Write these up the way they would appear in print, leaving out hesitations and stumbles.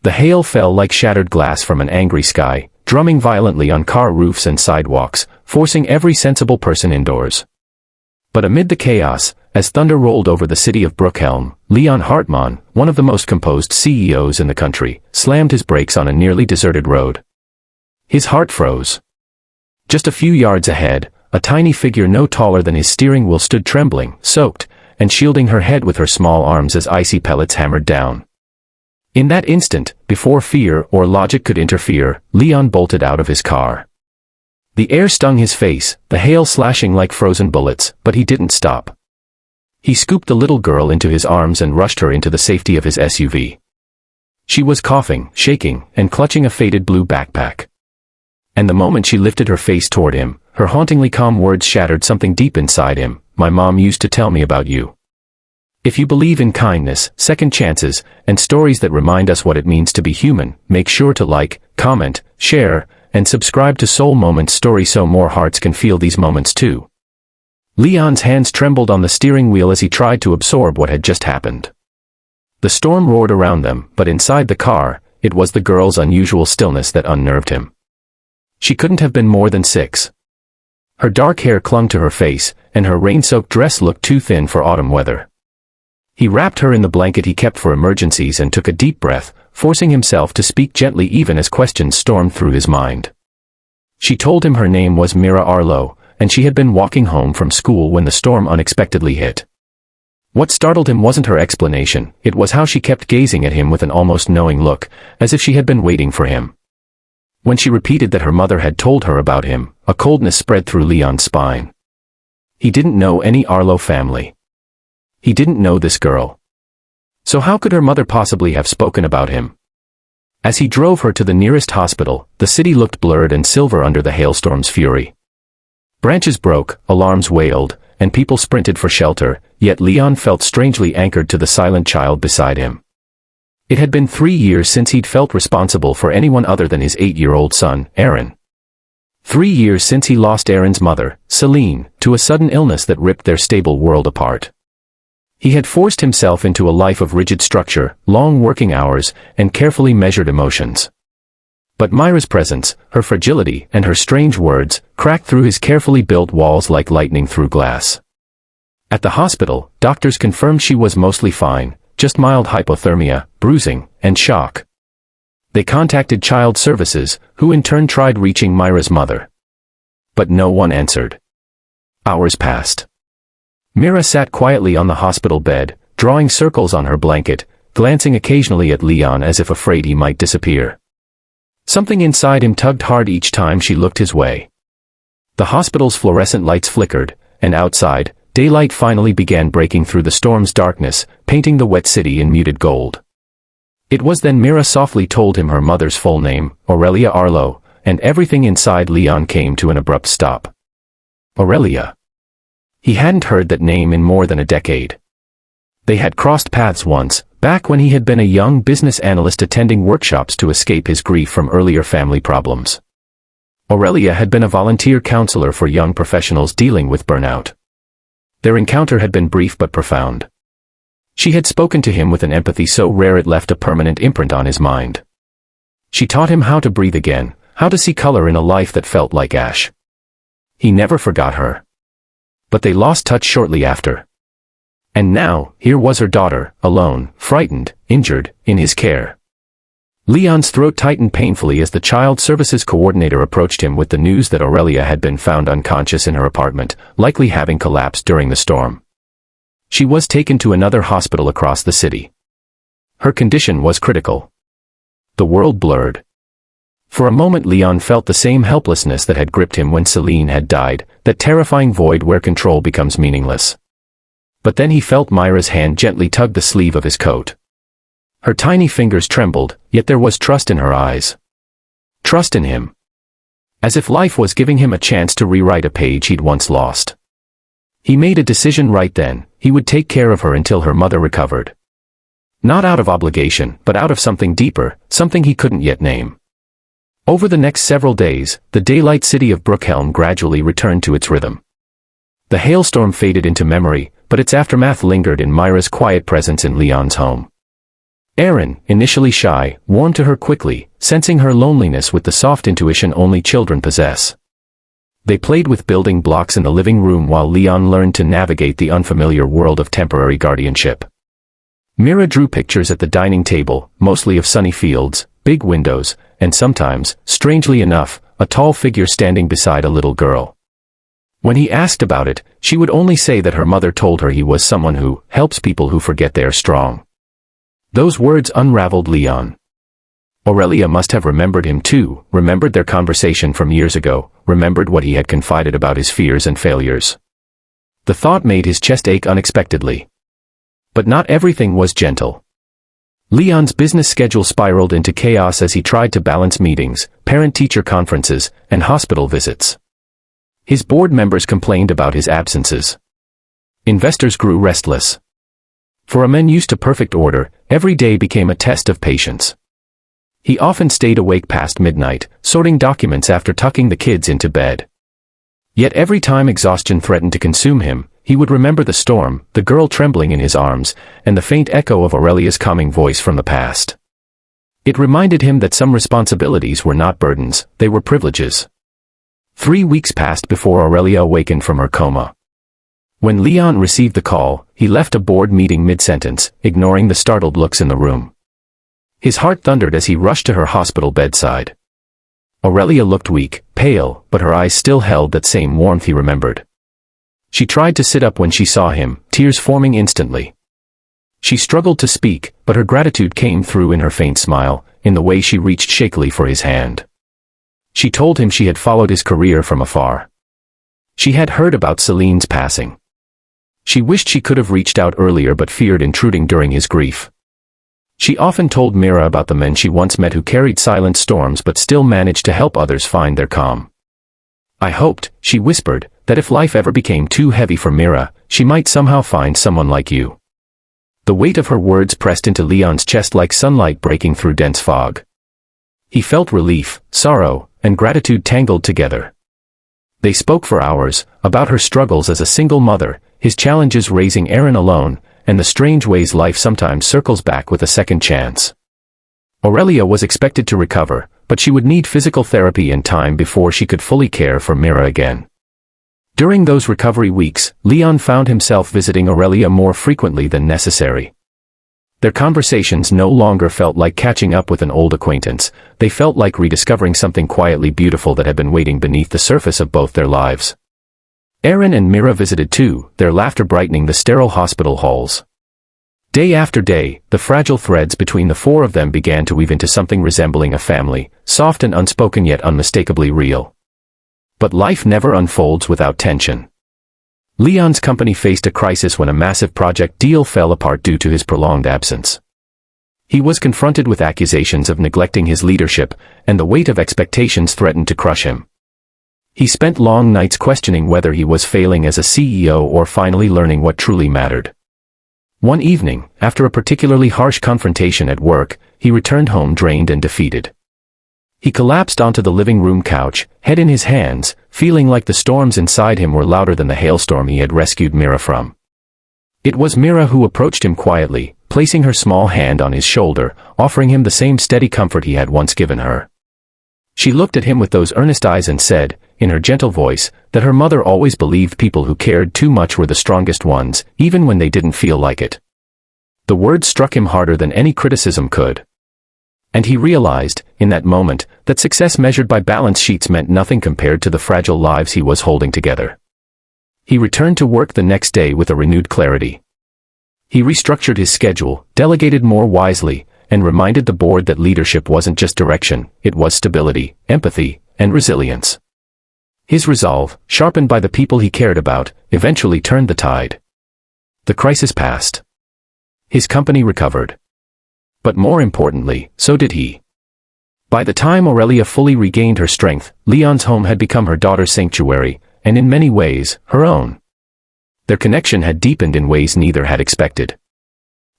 The hail fell like shattered glass from an angry sky, drumming violently on car roofs and sidewalks, forcing every sensible person indoors. But amid the chaos, as thunder rolled over the city of Brookhelm, Leon Hartmann, one of the most composed CEOs in the country, slammed his brakes on a nearly deserted road. His heart froze. Just a few yards ahead, a tiny figure no taller than his steering wheel stood trembling, soaked, and shielding her head with her small arms as icy pellets hammered down. In that instant, before fear or logic could interfere, Leon bolted out of his car. The air stung his face, the hail slashing like frozen bullets, but he didn't stop. He scooped the little girl into his arms and rushed her into the safety of his SUV. She was coughing, shaking, and clutching a faded blue backpack. And the moment she lifted her face toward him, her hauntingly calm words shattered something deep inside him. "My mom used to tell me about you. If you believe in kindness, second chances, and stories that remind us what it means to be human, make sure to like, comment, share, and subscribe to Soul Moments Story so more hearts can feel these moments too." Leon's hands trembled on the steering wheel as he tried to absorb what had just happened. The storm roared around them, but inside the car, it was the girl's unusual stillness that unnerved him. She couldn't have been more than 6. Her dark hair clung to her face, and her rain-soaked dress looked too thin for autumn weather. He wrapped her in the blanket he kept for emergencies and took a deep breath, forcing himself to speak gently even as questions stormed through his mind. She told him her name was Mira Arlo, and she had been walking home from school when the storm unexpectedly hit. What startled him wasn't her explanation, it was how she kept gazing at him with an almost knowing look, as if she had been waiting for him. When she repeated that her mother had told her about him, a coldness spread through Leon's spine. He didn't know any Arlo family. He didn't know this girl. So how could her mother possibly have spoken about him? As he drove her to the nearest hospital, the city looked blurred and silver under the hailstorm's fury. Branches broke, alarms wailed, and people sprinted for shelter, yet Leon felt strangely anchored to the silent child beside him. It had been 3 years since he'd felt responsible for anyone other than his 8-year-old son, Aaron. 3 years since he lost Aaron's mother, Celine, to a sudden illness that ripped their stable world apart. He had forced himself into a life of rigid structure, long working hours, and carefully measured emotions. But Myra's presence, her fragility, and her strange words, cracked through his carefully built walls like lightning through glass. At the hospital, doctors confirmed she was mostly fine, just mild hypothermia, bruising, and shock. They contacted Child Services, who in turn tried reaching Myra's mother. But no one answered. Hours passed. Mira sat quietly on the hospital bed, drawing circles on her blanket, glancing occasionally at Leon as if afraid he might disappear. Something inside him tugged hard each time she looked his way. The hospital's fluorescent lights flickered, and outside, daylight finally began breaking through the storm's darkness, painting the wet city in muted gold. It was then Mira softly told him her mother's full name, Aurelia Arlo, and everything inside Leon came to an abrupt stop. Aurelia. He hadn't heard that name in more than a decade. They had crossed paths once, back when he had been a young business analyst attending workshops to escape his grief from earlier family problems. Aurelia had been a volunteer counselor for young professionals dealing with burnout. Their encounter had been brief but profound. She had spoken to him with an empathy so rare it left a permanent imprint on his mind. She taught him how to breathe again, how to see color in a life that felt like ash. He never forgot her. But they lost touch shortly after. And now, here was her daughter, alone, frightened, injured, in his care. Leon's throat tightened painfully as the Child Services coordinator approached him with the news that Aurelia had been found unconscious in her apartment, likely having collapsed during the storm. She was taken to another hospital across the city. Her condition was critical. The world blurred. For a moment Leon felt the same helplessness that had gripped him when Celine had died, that terrifying void where control becomes meaningless. But then he felt Myra's hand gently tug the sleeve of his coat. Her tiny fingers trembled, yet there was trust in her eyes. Trust in him. As if life was giving him a chance to rewrite a page he'd once lost. He made a decision right then, he would take care of her until her mother recovered. Not out of obligation, but out of something deeper, something he couldn't yet name. Over the next several days, the daylight city of Brookhelm gradually returned to its rhythm. The hailstorm faded into memory, but its aftermath lingered in Myra's quiet presence in Leon's home. Aaron, initially shy, warmed to her quickly, sensing her loneliness with the soft intuition only children possess. They played with building blocks in the living room while Leon learned to navigate the unfamiliar world of temporary guardianship. Mira drew pictures at the dining table, mostly of sunny fields, big windows, and sometimes, strangely enough, a tall figure standing beside a little girl. When he asked about it, she would only say that her mother told her he was someone who helps people who forget they are strong. Those words unraveled Leon. Aurelia must have remembered him too, remembered their conversation from years ago, remembered what he had confided about his fears and failures. The thought made his chest ache unexpectedly. But not everything was gentle. Leon's business schedule spiraled into chaos as he tried to balance meetings, parent-teacher conferences, and hospital visits. His board members complained about his absences. Investors grew restless. For a man used to perfect order, every day became a test of patience. He often stayed awake past midnight, sorting documents after tucking the kids into bed. Yet every time exhaustion threatened to consume him, he would remember the storm, the girl trembling in his arms, and the faint echo of Aurelia's calming voice from the past. It reminded him that some responsibilities were not burdens, they were privileges. 3 weeks passed before Aurelia awakened from her coma. When Leon received the call, he left a board meeting mid-sentence, ignoring the startled looks in the room. His heart thundered as he rushed to her hospital bedside. Aurelia looked weak, pale, but her eyes still held that same warmth he remembered. She tried to sit up when she saw him, tears forming instantly. She struggled to speak, but her gratitude came through in her faint smile, in the way she reached shakily for his hand. She told him she had followed his career from afar. She had heard about Celine's passing. She wished she could have reached out earlier but feared intruding during his grief. She often told Mira about the men she once met who carried silent storms but still managed to help others find their calm. I hoped, she whispered, that if life ever became too heavy for Mira, she might somehow find someone like you. The weight of her words pressed into Leon's chest like sunlight breaking through dense fog. He felt relief, sorrow, and gratitude tangled together. They spoke for hours, about her struggles as a single mother, his challenges raising Aaron alone, and the strange ways life sometimes circles back with a second chance. Aurelia was expected to recover, but she would need physical therapy and time before she could fully care for Mira again. During those recovery weeks, Leon found himself visiting Aurelia more frequently than necessary. Their conversations no longer felt like catching up with an old acquaintance, they felt like rediscovering something quietly beautiful that had been waiting beneath the surface of both their lives. Aaron and Mira visited too, their laughter brightening the sterile hospital halls. Day after day, the fragile threads between the four of them began to weave into something resembling a family, soft and unspoken yet unmistakably real. But life never unfolds without tension. Leon's company faced a crisis when a massive project deal fell apart due to his prolonged absence. He was confronted with accusations of neglecting his leadership, and the weight of expectations threatened to crush him. He spent long nights questioning whether he was failing as a CEO or finally learning what truly mattered. One evening, after a particularly harsh confrontation at work, he returned home drained and defeated. He collapsed onto the living room couch, head in his hands, feeling like the storms inside him were louder than the hailstorm he had rescued Mira from. It was Mira who approached him quietly, placing her small hand on his shoulder, offering him the same steady comfort he had once given her. She looked at him with those earnest eyes and said, in her gentle voice, that her mother always believed people who cared too much were the strongest ones, even when they didn't feel like it. The words struck him harder than any criticism could. And he realized, in that moment, that success measured by balance sheets meant nothing compared to the fragile lives he was holding together. He returned to work the next day with a renewed clarity. He restructured his schedule, delegated more wisely, and reminded the board that leadership wasn't just direction, it was stability, empathy, and resilience. His resolve, sharpened by the people he cared about, eventually turned the tide. The crisis passed. His company recovered. But more importantly, so did he. By the time Aurelia fully regained her strength, Leon's home had become her daughter's sanctuary, and in many ways, her own. Their connection had deepened in ways neither had expected.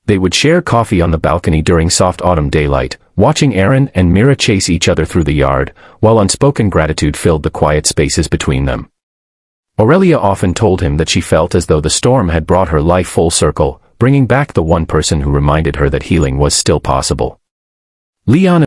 They would share coffee on the balcony during soft autumn daylight, watching Aaron and Mira chase each other through the yard, while unspoken gratitude filled the quiet spaces between them. Aurelia often told him that she felt as though the storm had brought her life full circle, bringing back the one person who reminded her that healing was still possible. Leon